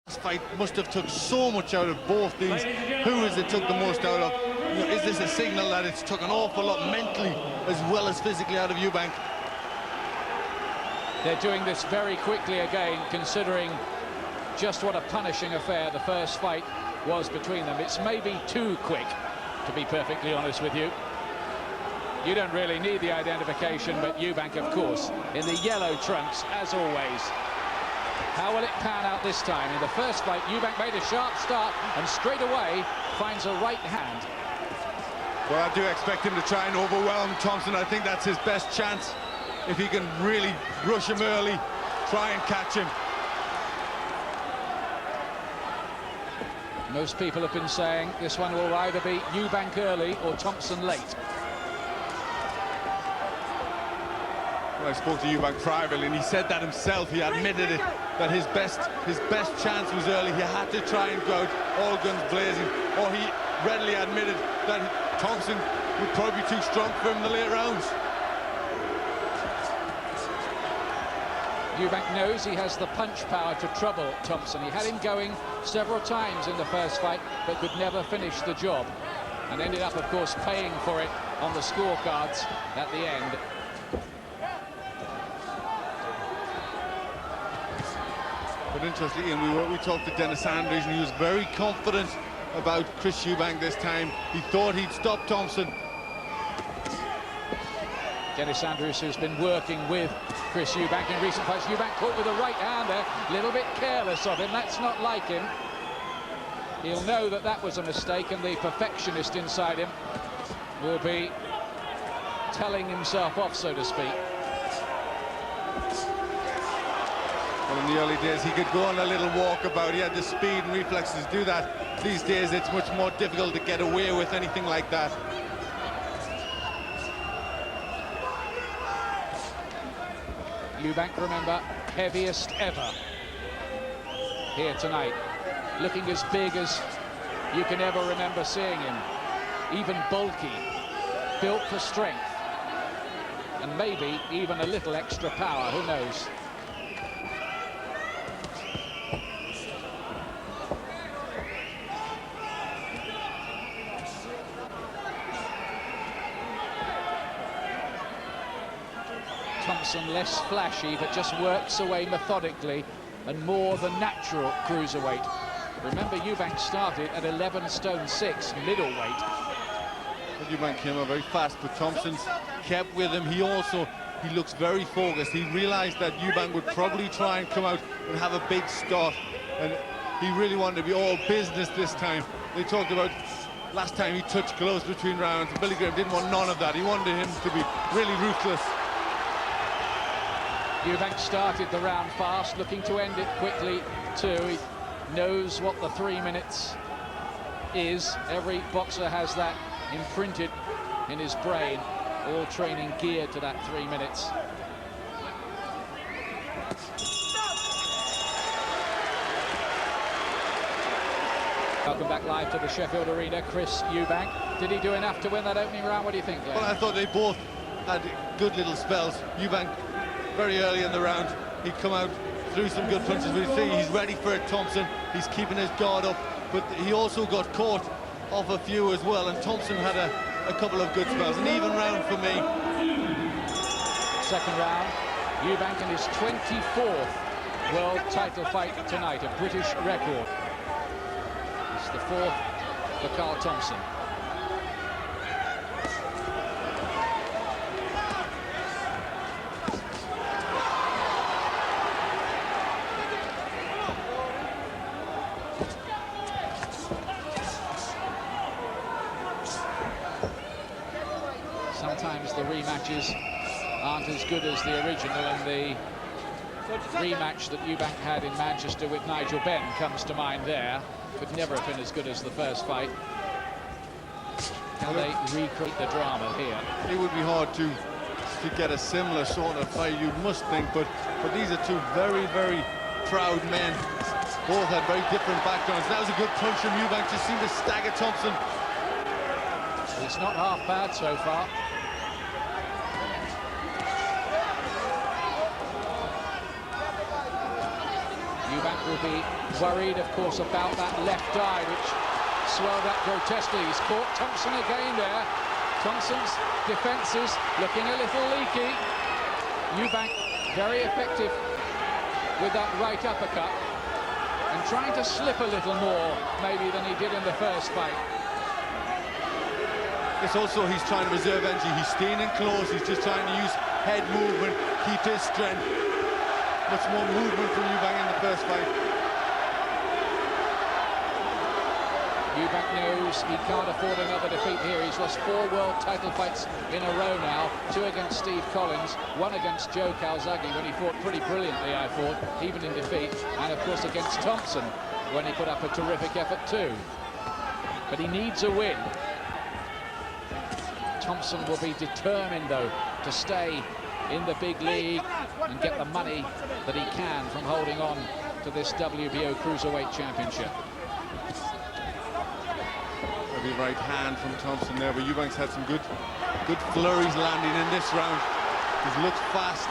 This fight must have took so much out of both these. Who is it took the most out of? You know, is this a signal that it's took an awful lot mentally as well as physically out of Eubank? They're doing this very quickly again, considering just what a punishing affair the first fight was between them. It's maybe too quick, to be perfectly honest with you. You don't really need the identification, but Eubank, of course, in the yellow trunks, as always. How will it pan out this time? In the first fight, Eubank made a sharp start and straight away finds a right hand. Well, I do expect him to try and overwhelm Thompson. I think that's his best chance. If he can really rush him early, try and catch him. Most people have been saying this one will either be Eubank early or Thompson late. Well, I spoke to Eubank privately and he said that himself. He admitted it, that his best chance was early. He had to try and go out all guns blazing, or he readily admitted that Thompson would probably be too strong for him in the late rounds. Eubank knows he has the punch power to trouble Thompson. He had him going several times in the first fight, but could never finish the job, and ended up, of course, paying for it on the scorecards at the end. But interestingly, Ian, we talked to Dennis Andrews, and he was very confident about Chris Eubank this time. He thought he'd stop Thompson. Dennis Andrews, who's been working with Chris Eubank in recent fights. Eubank caught with a right hand there, a little bit careless of him. That's not like him. He'll know that that was a mistake, and the perfectionist inside him will be telling himself off, so to speak. Well, in the early days, he could go on a little walkabout. He had the speed and reflexes to do that. These days, it's much more difficult to get away with anything like that. Eubank, remember, heaviest ever here tonight. Looking as big as you can ever remember seeing him. Even bulky, built for strength. And maybe even a little extra power, who knows? Thompson less flashy, but just works away methodically, and more the natural cruiserweight. Remember, Eubank started at 11 stone 6 middleweight. Well, Eubank came up very fast, but Thompson kept with him. He looks very focused. He realized that Eubank would probably try and come out and have a big start, and he really wanted to be all business this time. They talked about last time he touched gloves between rounds. Billy Graham didn't want none of that. He wanted him to be really ruthless. Eubank started the round fast, looking to end it quickly too. He knows what the 3 minutes is. Every boxer has that imprinted in his brain, all training geared to that 3 minutes. Welcome back live to the Sheffield Arena. Chris Eubank, did he do enough to win that opening round? What do you think, Glenn? Well, I thought they both had good little spells. Eubank, very early in the round, he'd come out, threw some good punches. We see he's ready for it, Thompson. He's keeping his guard up, but he also got caught off a few as well, and Thompson had a couple of good spells. An even round for me. Second round, Eubank in his 24th world title fight tonight, a British record. It's the 4th for Carl Thompson. Sometimes the rematches aren't as good as the original, and the rematch that Eubank had in Manchester with Nigel Benn comes to mind there. Could never have been as good as the first fight. Can they recreate the drama here? It would be hard to get a similar sort of fight, you must think, but these are two very, very proud men. Both had very different backgrounds. That was a good punch from Eubank, just seemed to stagger Thompson. It's not half bad so far. Eubank will be worried, of course, about that left eye, which swelled up grotesquely. He's caught Thompson again there. Thompson's defences looking a little leaky. Eubank very effective with that right uppercut and trying to slip a little more maybe than he did in the first fight. It's also he's trying to reserve energy. He's staying in close. He's just trying to use head movement, keep his strength. Much more movement from Eubank in the first fight. Eubank knows he can't afford another defeat here. He's lost 4 world title fights in a row now. 2 against Steve Collins, 1 against Joe Calzaghe when he fought pretty brilliantly, I thought, even in defeat. And of course against Thompson when he put up a terrific effort too. But he needs a win. Thompson will be determined though to stay in the big league and get the money that he can from holding on to this WBO Cruiserweight Championship. Heavy right hand from Thompson there, but Eubank's had some good flurries landing in this round. He's looked fast.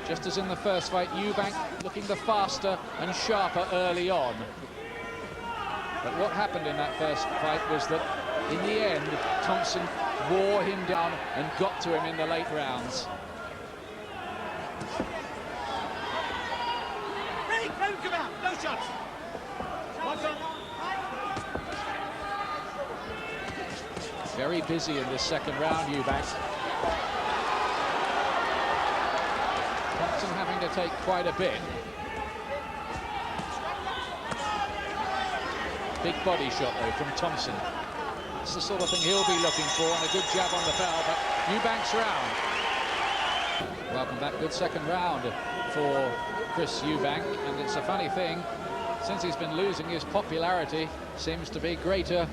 Just as in the first fight, Eubank looking the faster and sharper early on. But what happened in that first fight was that in the end, Thompson wore him down and got to him in the late rounds. Ready, come out, no shots. Very busy in this second round, Eubank. Thompson having to take quite a bit. Big body shot though from Thompson. It's the sort of thing he'll be looking for, and a good jab on the bell, but Eubank's round. Welcome back, good second round for Chris Eubank, and it's a funny thing, since he's been losing, his popularity seems to be greater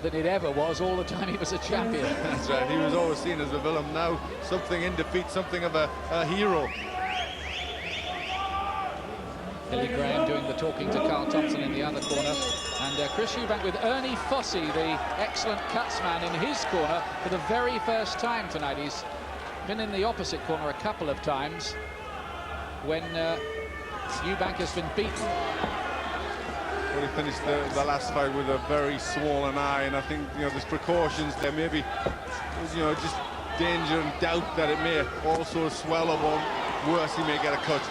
than it ever was all the time he was a champion. That's right, he was always seen as a villain. Now something in defeat, something of a hero. Billy Graham doing the talking to Carl Thompson in the other corner, and Chris Eubank with Ernie Fossey, the excellent cutsman, in his corner for the very first time tonight. He's been in the opposite corner a couple of times when Eubank has been beaten. Well, he finished the last fight with a very swollen eye, and I think, you know, there's precautions there. Maybe, you know, just danger and doubt that it may also swell up, or worse, he may get a cut.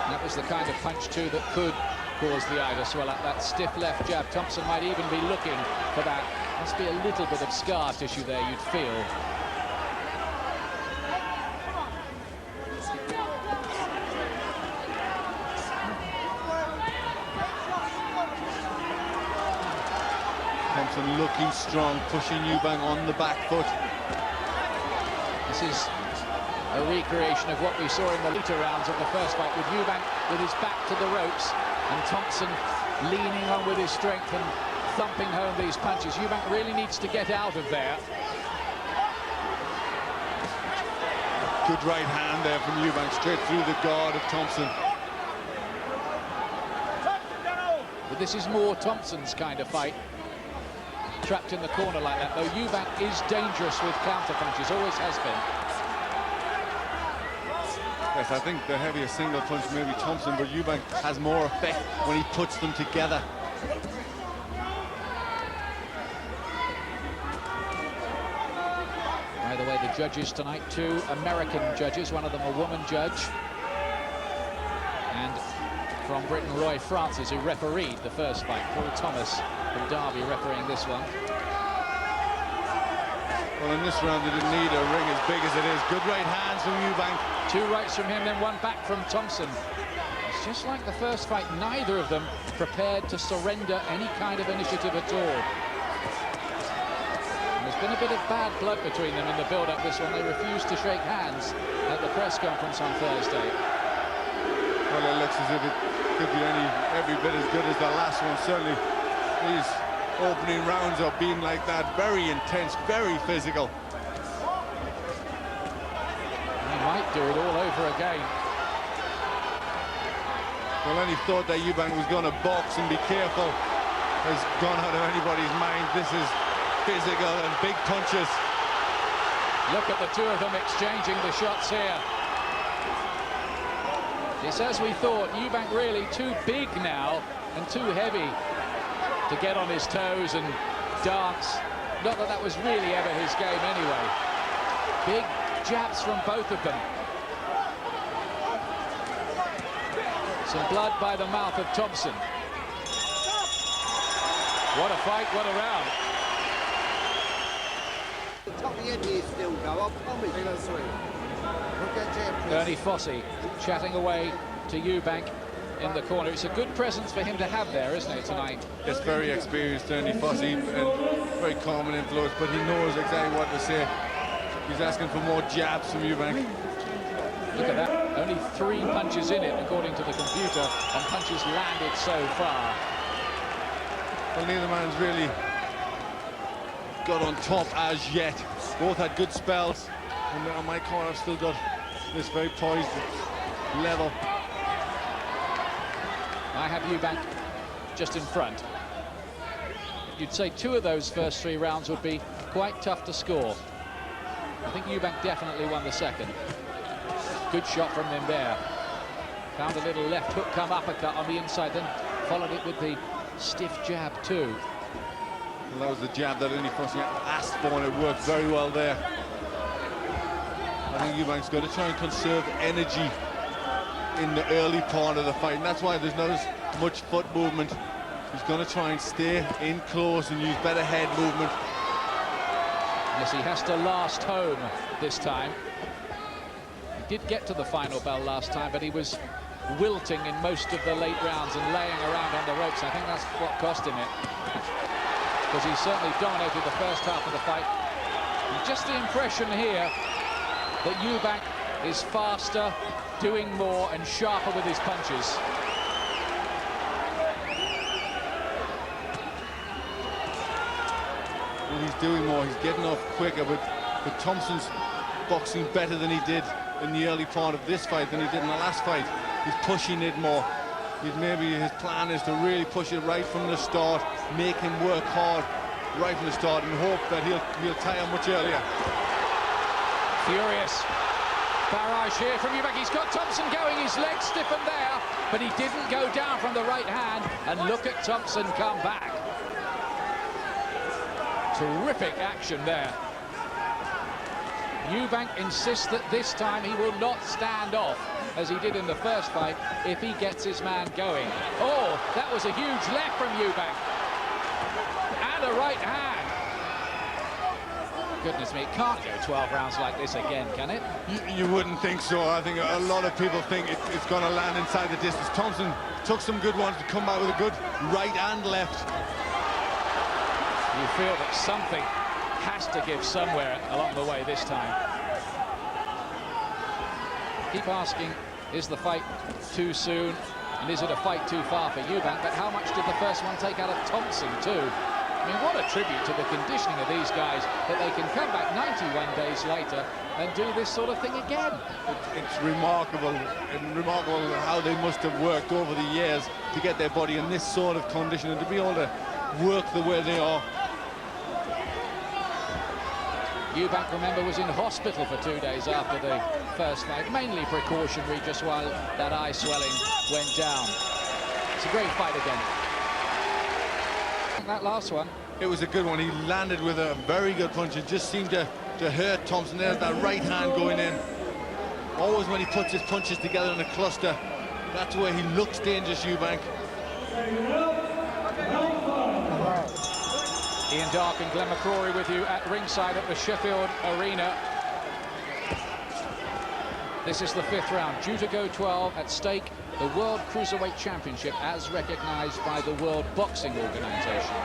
That was the kind of punch too that could cause the eye to swell up. That stiff left jab. Thompson might even be looking for that. Must be a little bit of scar tissue there, you'd feel. Thompson looking strong, pushing Eubank on the back foot. This is a recreation of what we saw in the later rounds of the first fight, with Eubank with his back to the ropes and Thompson leaning on with his strength and thumping home these punches. Eubank really needs to get out of there. Good right hand there from Eubank, straight through the guard of Thompson. But this is more Thompson's kind of fight. Trapped in the corner like that, though Eubank is dangerous with counter punches, always has been. Yes, I think the heavier single punch maybe Thompson, but Eubank has more effect when he puts them together. By the way, the judges tonight, 2 American judges, one of them a woman judge. And from Britain, Roy Francis, who refereed the first fight. Paul Thomas from Derby refereeing this one. Well, in this round, they didn't need a ring as big as it is. Good right hands from Eubank. 2 rights from him, then 1 back from Thompson. It's just like the first fight, neither of them prepared to surrender any kind of initiative at all. And there's been a bit of bad blood between them in the build-up this one. They refused to shake hands at the press conference on Thursday. Well, it looks as if it could be every bit as good as the last one. Certainly, these opening rounds are being like that, very intense, very physical. He might do it all over again. Well, any thought that Eubank was going to box and be careful has gone out of anybody's mind. This is physical and big punches. Look at the 2 of them exchanging the shots here. It's as we thought. Eubank really too big now and too heavy to get on his toes and dance. Not that that was really ever his game anyway. Big jabs from both of them. Some blood by the mouth of Thompson. What a fight, what a round. Ernie Fossey chatting away to Eubank in the corner. It's a good presence for him to have there, isn't it, tonight? It's very experienced, Ernie Fossey, and very calm and influenced, but he knows exactly what to say. He's asking for more jabs from Eubank. Look at that. Only 3 punches in it, according to the computer, and punches landed so far. Well, neither man's really got on top as yet. Both had good spells, and on my corner I've still got this very poised level. I have Eubank just in front. You'd say 2 of those first 3 rounds would be quite tough to score. I think Eubank definitely won the second. Good shot from him there. Found a little left hook come uppercut on the inside, then followed it with the stiff jab too. Well, that was the jab that Ernie Fossey asked for, and it worked very well there. I think Eubank's got to try and conserve energy in the early part of the fight, and that's why there's not as much foot movement. He's going to try and stay in close and use better head movement. Yes, he has to last home this time. He did get to the final bell last time, but he was wilting in most of the late rounds and laying around on the ropes. I think that's what cost him it, because he certainly dominated the first half of the fight. And just the impression here that Eubank is faster, doing more and sharper with his punches. Well, he's doing more, he's getting off quicker, but Thompson's boxing better than he did in the early part of this fight than he did in the last fight. He's pushing it more. Maybe his plan is to really push it right from the start, make him work hard right from the start, and hope that he'll tire much earlier. Furious barrage here from Eubank. He's got Thompson going, his legs stiffened there, but he didn't go down from the right hand, and look at Thompson come back. Terrific action there. Eubank insists that this time he will not stand off as he did in the first fight if he gets his man going. Oh, that was a huge left from Eubank. And a right hand. Goodness me, it can't go 12 rounds like this again, can it? You wouldn't think so. I think a lot of people think it's going to land inside the distance. Thompson took some good ones to come out with a good right and left. You feel that something has to give somewhere along the way this time. Keep asking, is the fight too soon? And is it a fight too far for Eubank? But how much did the first one take out of Thompson too? I mean, what a tribute to the conditioning of these guys, that they can come back 91 days later and do this sort of thing again. It's remarkable, and remarkable how they must have worked over the years to get their body in this sort of condition and to be able to work the way they are. Eubank, remember, was in hospital for 2 days after the first fight, mainly precautionary, just while that eye swelling went down. It's a great fight again. That last one, it was a good one. He landed with a very good punch. It just seemed to hurt Thompson. There's that right hand going in. Always when he puts his punches together in a cluster, that's where he looks dangerous, Eubank. Ian Dark and Glenn McCrory with you at ringside at the Sheffield Arena. This is the 5th round, due to go 12. At stake, the World Cruiserweight Championship as recognized by the World Boxing Organization.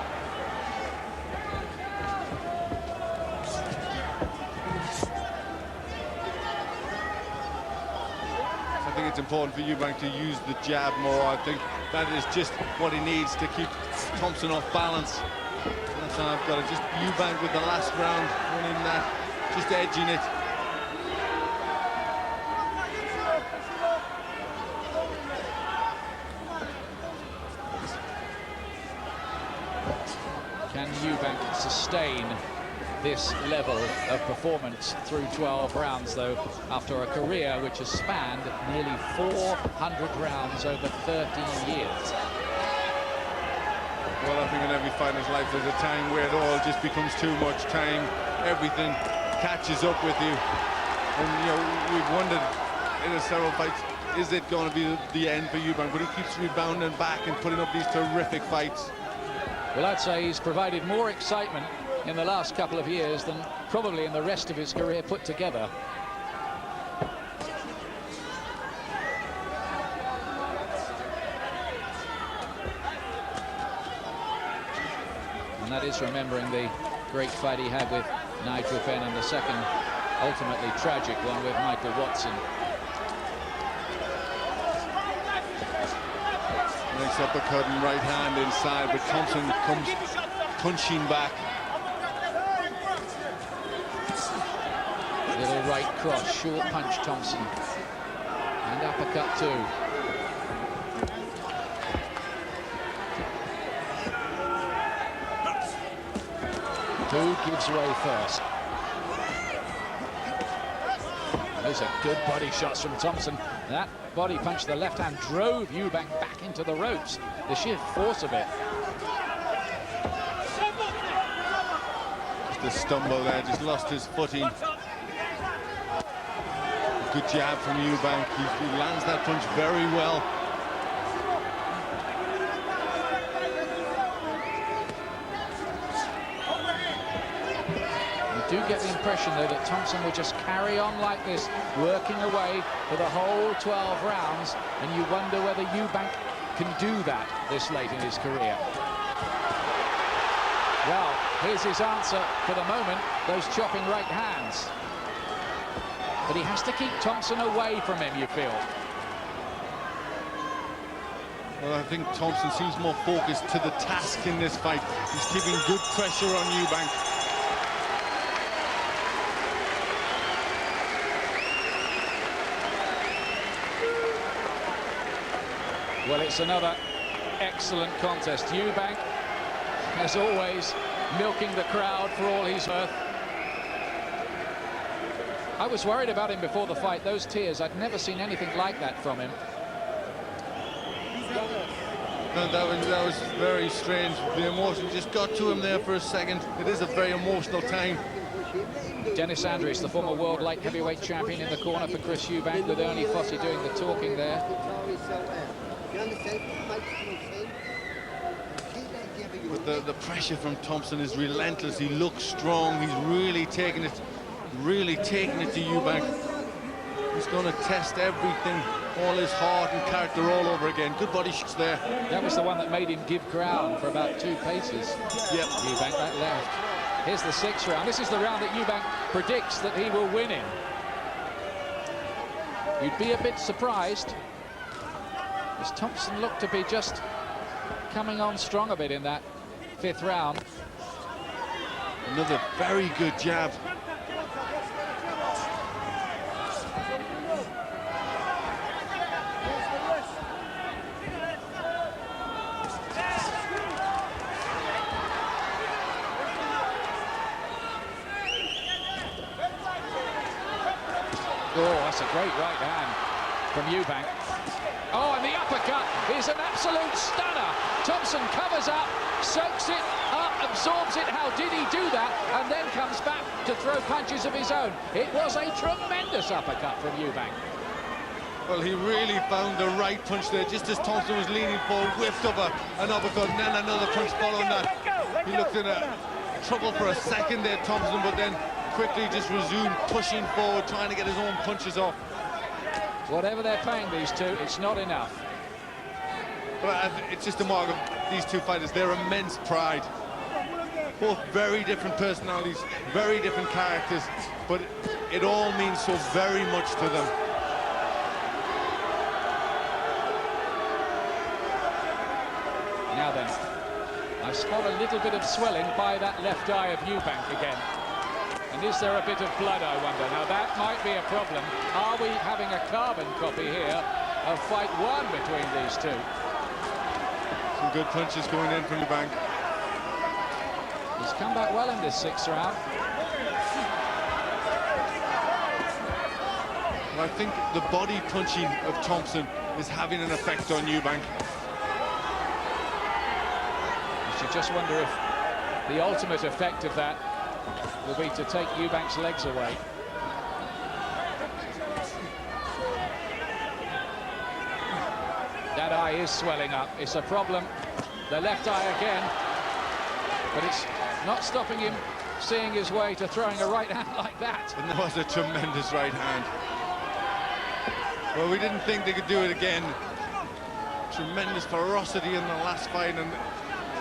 I think it's important for Eubank to use the jab more. I think that is just what he needs to keep Thompson off balance. That's how I've got it. Just Eubank with the last round, winning that, just edging it. Can Eubank sustain this level of performance through 12 rounds, though, after a career which has spanned nearly 400 rounds over 13 years. Well, I think in every fighter's life there's a time where it all just becomes too much time. Everything catches up with you. And, you know, we've wondered in several fights, is it going to be the end for Eubank? But he keeps rebounding back and putting up these terrific fights. Well, I'd say he's provided more excitement in the last couple of years than probably in the rest of his career put together. And that is remembering the great fight he had with Nigel Benn and the second ultimately tragic one with Michael Watson. Nice uppercut and right hand inside, but Thompson comes punching back. Little right cross, short punch Thompson. And uppercut too. Who gives way first? Those are good body shots from Thompson. That body punch, the left hand, drove Eubank back into the ropes. The sheer force of it. Just a stumble there, just lost his footing. Good jab from Eubank. He lands that punch very well. You do get the impression, though, that Thompson will just carry on like this, working away for the whole 12 rounds, and you wonder whether Eubank can do that this late in his career. Well, here's his answer for the moment, those chopping right hands. But he has to keep Thompson away from him, you feel. Well, I think Thompson seems more focused to the task in this fight. He's keeping good pressure on Eubank. Well, it's another excellent contest. Eubank, as always, milking the crowd for all he's worth. I was worried about him before the fight. Those tears, I'd never seen anything like that from him. No, that was very strange. The emotion just got to him there for a second. It is a very emotional time. Dennis Andrews, the former world light heavyweight champion, in the corner for Chris Eubank, with Ernie Fossey doing the talking there. But the pressure from Thompson is relentless. He looks strong. He's really taking it to Eubank. He's going to test everything, all his heart and character all over again. Good body shots there. That was the one that made him give ground for about 2 paces. Yep. Eubank that left. Here's the 6th round. This is the round that Eubank predicts that he will win in. You'd be a bit surprised, as Thompson looked to be just coming on strong a bit in that 5th round. Another very good jab. Oh, that's a great right hand from Eubank. Oh, and the uppercut is an absolute stunner. Thompson covers up, soaks it up, absorbs it. How did he do that? And then comes back to throw punches of his own. It was a tremendous uppercut from Eubank. Well, he really found the right punch there, just as Thompson was leaning forward, whiffed up an uppercut, and then another punch following that. He looked in trouble for a second there, Thompson, but then quickly just resumed pushing forward, trying to get his own punches off. Whatever they're paying these two, it's not enough. But it's just a mark of these two fighters, their immense pride. Both very different personalities, very different characters, but it all means so very much to them. Now then, I spot a little bit of swelling by that left eye of Eubank again. And is there a bit of blood, I wonder? Now, that might be a problem. Are we having a carbon copy here of fight 1 between these two? Some good punches going in from Eubank. He's come back well in this 6th round. And I think the body punching of Thompson is having an effect on Eubank. You should just wonder if the ultimate effect of that will be to take Eubank's legs away. That eye is swelling up. It's a problem. The left eye again. But it's not stopping him seeing his way to throwing a right hand like that. And that was a tremendous right hand. Well, we didn't think they could do it again. Tremendous ferocity in the last fight, and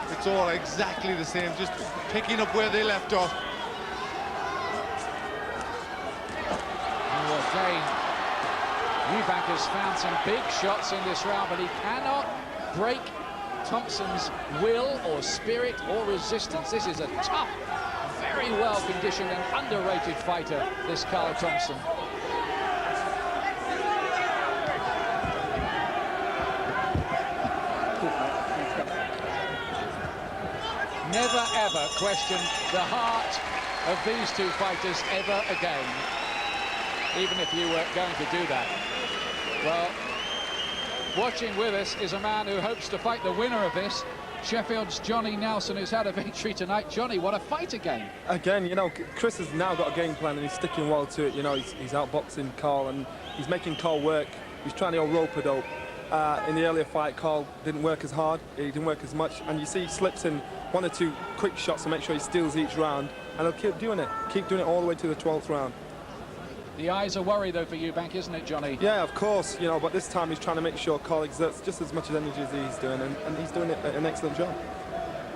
it's all exactly the same, just picking up where they left off. Oh, again, Eubank has found some big shots in this round, but he cannot break Thompson's will or spirit or resistance. This is a tough, very well-conditioned and underrated fighter, this Carl Thompson. Never ever question the heart of these two fighters ever again, even if you were going to do that. Well, watching with us is a man who hopes to fight the winner of this, Sheffield's Johnny Nelson, who's had a victory tonight. Johnny, what a fight again. Again, you know, Chris has now got a game plan and he's sticking well to it. You know, he's outboxing Carl and he's making Carl work. He's trying to go rope-a-dope. In the earlier fight, Carl didn't work as hard, he didn't work as much, and you see he slips in one or two quick shots to make sure he steals each round, and he'll keep doing it all the way to the 12th round. The eyes are worried, though, for Eubank, isn't it, Johnny? Yeah, of course, you know, but this time he's trying to make sure Carl exerts just as much energy as he's doing, and he's doing an excellent job.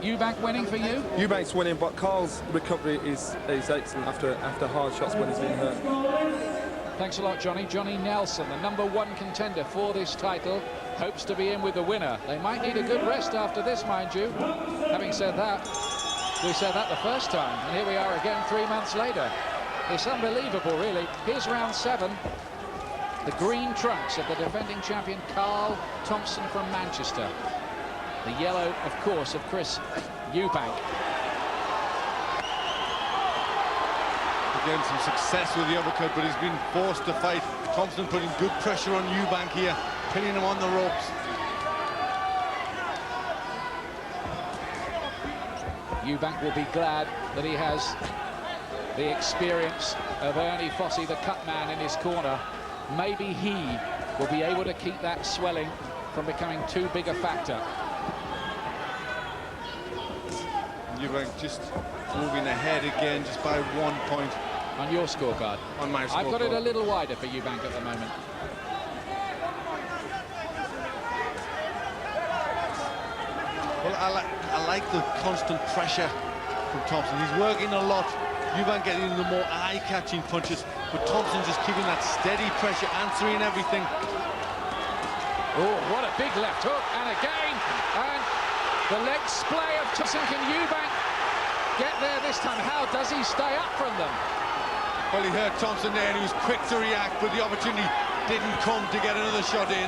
Eubank winning for you? Eubank's winning, but Carl's recovery is excellent after hard shots when he's been hurt. Thanks a lot, Johnny. Johnny Nelson, the #1 contender for this title, hopes to be in with the winner. They might need a good rest after this, mind you. Having said that, we said that the first time, and here we are again 3 months later. It's unbelievable, really. Here's round 7. The green trunks of the defending champion Carl Thompson from Manchester. The yellow, of course, of Chris Eubank. Again, some success with the uppercut, but he's been forced to fight. Thompson putting good pressure on Eubank here, pinning him on the ropes. Eubank will be glad that he has the experience of Ernie Fossey, the cut man, in his corner. Maybe he will be able to keep that swelling from becoming too big a factor. Eubank just moving ahead again, just by 1 point. On your scorecard? On my scorecard. I've got it a little wider for Eubank at the moment. Well, I like the constant pressure from Thompson. He's working a lot. Eubank getting the more eye-catching punches, but Thompson just keeping that steady pressure, answering everything. Oh, what a big left hook, and again, and the leg splay of Thompson. Can Eubank get there this time? How does he stay up from them? Well, he heard Thompson there, and he was quick to react, but the opportunity didn't come to get another shot in.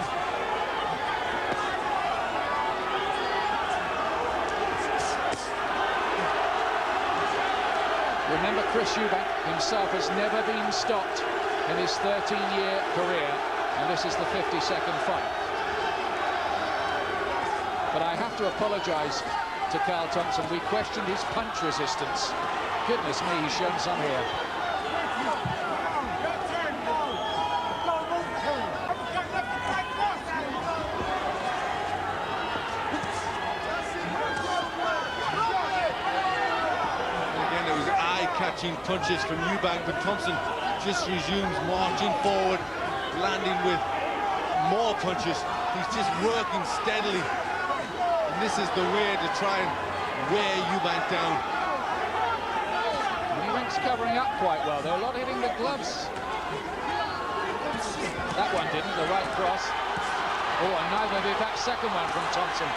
Remember, Chris Eubank himself has never been stopped in his 13-year career, and this is the 52nd fight. But I have to apologise to Carl Thompson. We questioned his punch resistance. Goodness me, he's shown some here. Catching punches from Eubank, but Thompson just resumes marching forward, landing with more punches. He's just working steadily, and this is the way to try and wear Eubank down. Eubank's covering up quite well. They're not hitting the gloves. That one didn't, the right cross. Oh, and neither did that second one from Thompson.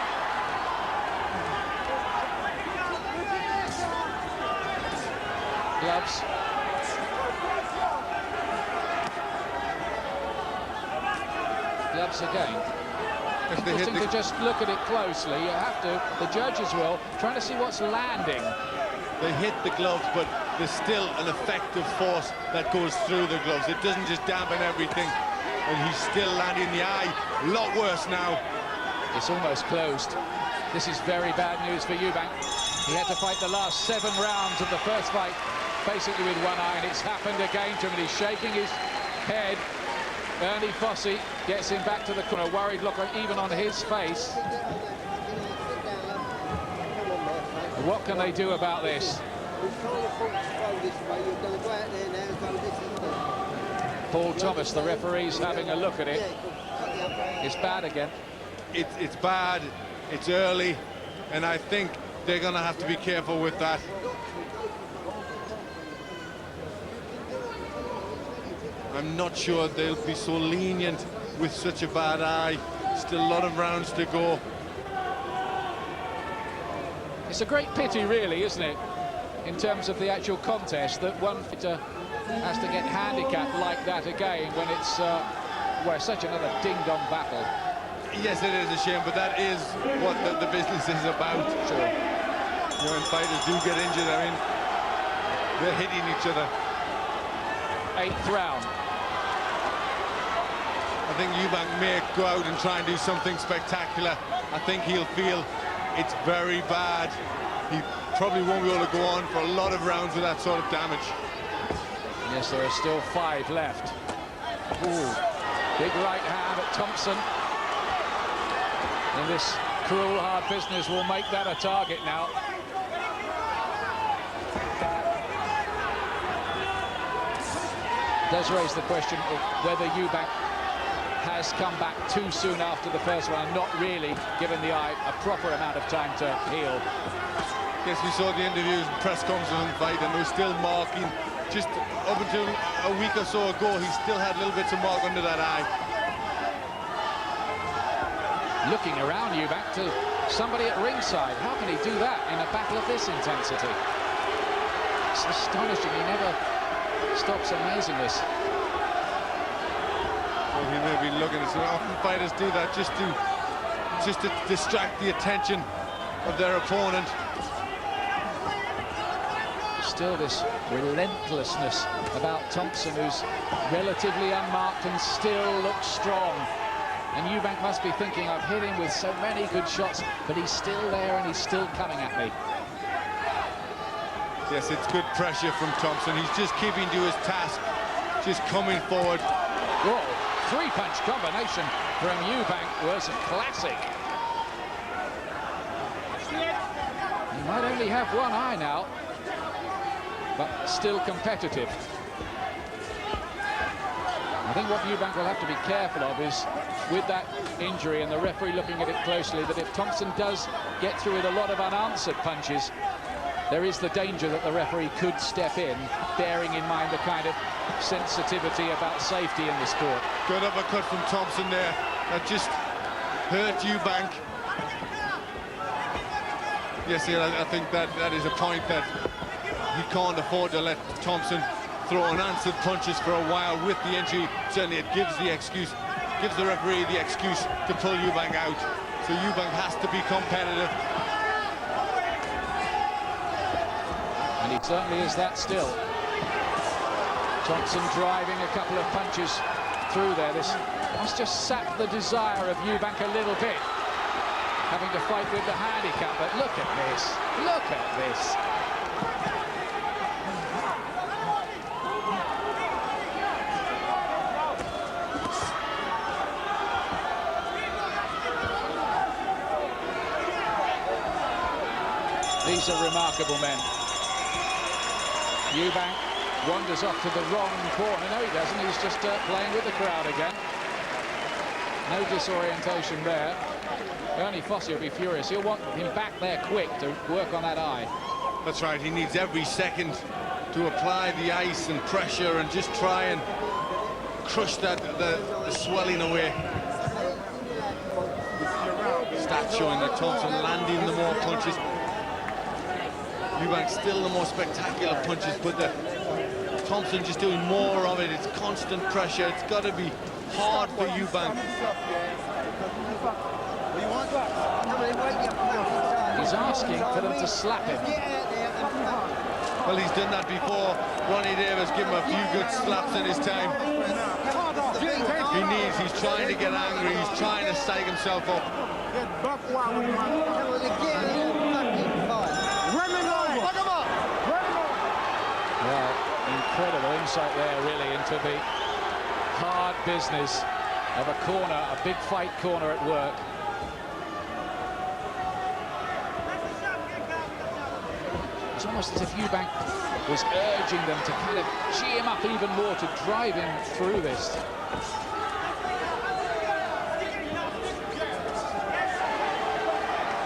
Gloves. Gloves again. Interesting to just look at it closely. You have to, the judges will, trying to see what's landing. They hit the gloves, but there's still an effective force that goes through the gloves. It doesn't just dampen everything, and he's still landing the eye. A lot worse now. It's almost closed. This is very bad news for Eubank. He had to fight the last 7 rounds of the first fight, basically with one eye, and it's happened again to him, and he's shaking his head. Ernie Fossey gets him back to the corner, worried look even on his face. What can they do about this? Paul Thomas, the referee's having a look at it. It's bad again. It's bad, it's early, and I think they're going to have to be careful with that. I'm not sure they'll be so lenient with such a bad eye. Still a lot of rounds to go. It's a great pity, really, isn't it, in terms of the actual contest, that one fighter has to get handicapped like that again when it's well, such another ding-dong battle. Yes, it is a shame, but that is what the business is about. Sure. You know, when fighters do get injured, I mean, they're hitting each other. 8th round. I think Eubank may go out and try and do something spectacular. I think he'll feel it's very bad. He probably won't be able to go on for a lot of rounds with that sort of damage. Yes, there are still 5 left. Ooh, big right hand at Thompson. And this cruel, hard business will make that a target now. Does raise the question of whether Eubank has come back too soon after the first one and not really given the eye a proper amount of time to heal. Yes, we saw the interviews and press conference on the fight, and they're still marking. Just up until a week or so ago, he still had little bits of mark under that eye. Looking around Eubank to somebody at ringside. How can he do that in a battle of this intensity? It's astonishing. He never stops amazing us. Well, he may be looking. So often fighters do that just to distract the attention of their opponent. Still this relentlessness about Thompson, who's relatively unmarked and still looks strong. And Eubank must be thinking, I've hit him with so many good shots, but he's still there and he's still coming at me. Yes, it's good pressure from Thompson. He's just keeping to his task, just coming forward. Whoa, 3-punch combination from Eubank was a classic. He might only have one eye now, but still competitive. I think what Eubank will have to be careful of is, with that injury and the referee looking at it closely, that if Thompson does get through with a lot of unanswered punches, there is the danger that the referee could step in, bearing in mind the kind of sensitivity about safety in the sport. Good uppercut from Thompson there. That just hurt Eubank. Yes, I think that is a point that he can't afford to let Thompson throw unanswered punches for a while with the injury. Certainly it gives the referee the excuse to pull Eubank out. So Eubank has to be competitive. And he certainly is that still. Thompson driving a couple of punches through there. This must just sap the desire of Eubank a little bit, having to fight with the handicap. But look at this. Look at this. These are remarkable men. Eubank wanders off to the wrong corner. No, he doesn't. He's just playing with the crowd again. No disorientation there. Ernie Fossey will be furious. He'll want him back there quick to work on that eye. That's right. He needs every second to apply the ice and pressure and just try and crush the swelling away. Stats showing that Thompson landing the more punches. Eubank still the more spectacular punches, but Thompson just doing more of it. It's constant pressure. It's got to be hard for Eubank. He's asking for them to slap him. Well, he's done that before. Ronnie Davis give him a few good slaps in his time. He's trying to get angry, he's trying to psych himself up. Well, incredible insight there, really, into the hard business of a corner, a big fight corner at work. It's almost as if Eubank was urging them to kind of gee him up even more, to drive him through this.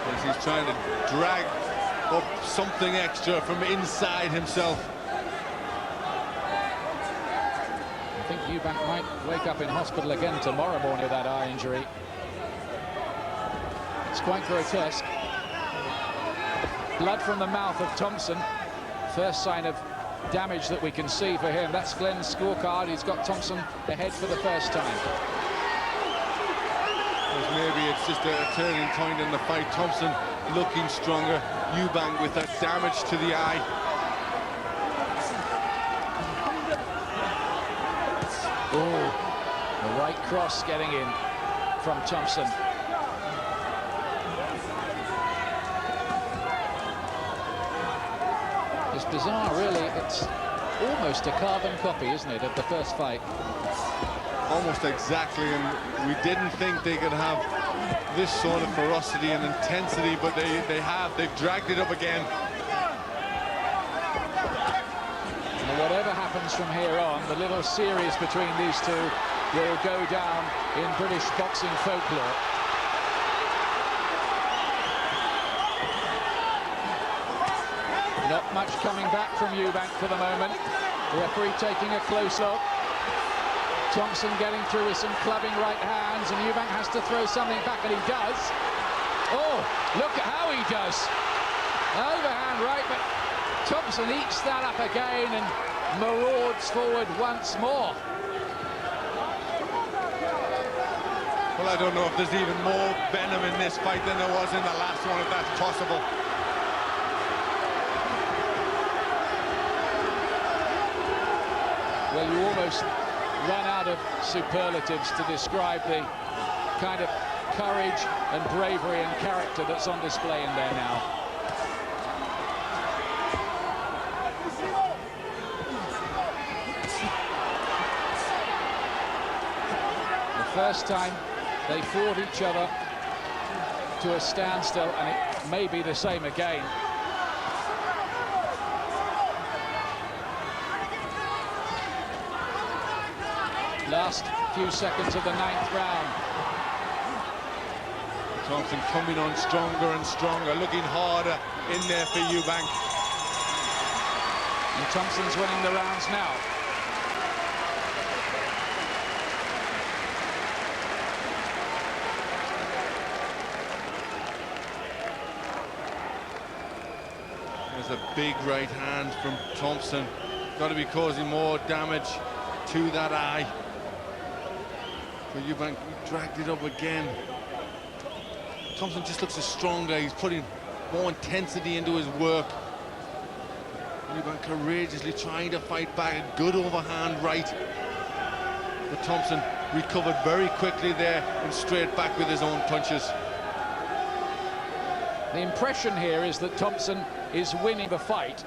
As he's trying to drag up something extra from inside himself. I think Eubank might wake up in hospital again tomorrow morning with that eye injury. It's quite grotesque. Blood from the mouth of Thompson. First sign of damage that we can see for him. That's Glenn's scorecard. He's got Thompson ahead for the first time. Maybe it's just a turning point in the fight. Thompson looking stronger. Eubank with that damage to the eye. Oh, the right cross getting in from Thompson. It's bizarre, really. It's almost a carbon copy, isn't it, of the first fight? Almost exactly, and we didn't think they could have this sort of ferocity and intensity, but they have. They've dragged it up again. And whatever happens from here on, the little series between these two will go down in British boxing folklore. Not much coming back from Eubank for the moment. The referee taking a close look. Thompson getting through with some clubbing right hands, and Eubank has to throw something back, and he does. Oh, look at how he does. Overhand right, but Thompson eats that up again and marauds forward once more. Well, I don't know if there's even more venom in this fight than there was in the last one, if that's possible. Well, you almost run out of superlatives to describe the kind of courage and bravery and character that's on display in there now. The first time they fought each other to a standstill, and it may be the same again. Last few seconds of the 9th round. Thompson coming on stronger and stronger, looking harder in there for Eubank. And Thompson's winning the rounds now. There's a big right hand from Thompson. Got to be causing more damage to that eye. For Eubank, he dragged it up again. Thompson just looks stronger. He's putting more intensity into his work. Eubank courageously trying to fight back. A good overhand right. But Thompson recovered very quickly there and straight back with his own punches. The impression here is that Thompson is winning the fight.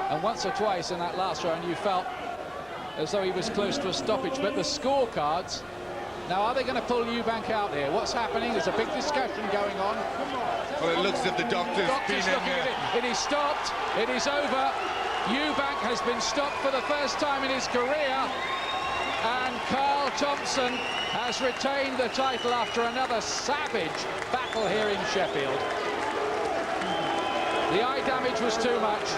And once or twice in that last round, you felt as though he was close to a stoppage. But the scorecards... Now, are they going to pull Eubank out here? What's happening? There's a big discussion going on. Well, it looks as if the doctor's been in looking at it. It is stopped. It is over. Eubank has been stopped for the first time in his career. And Carl Thompson has retained the title after another savage battle here in Sheffield. The eye damage was too much.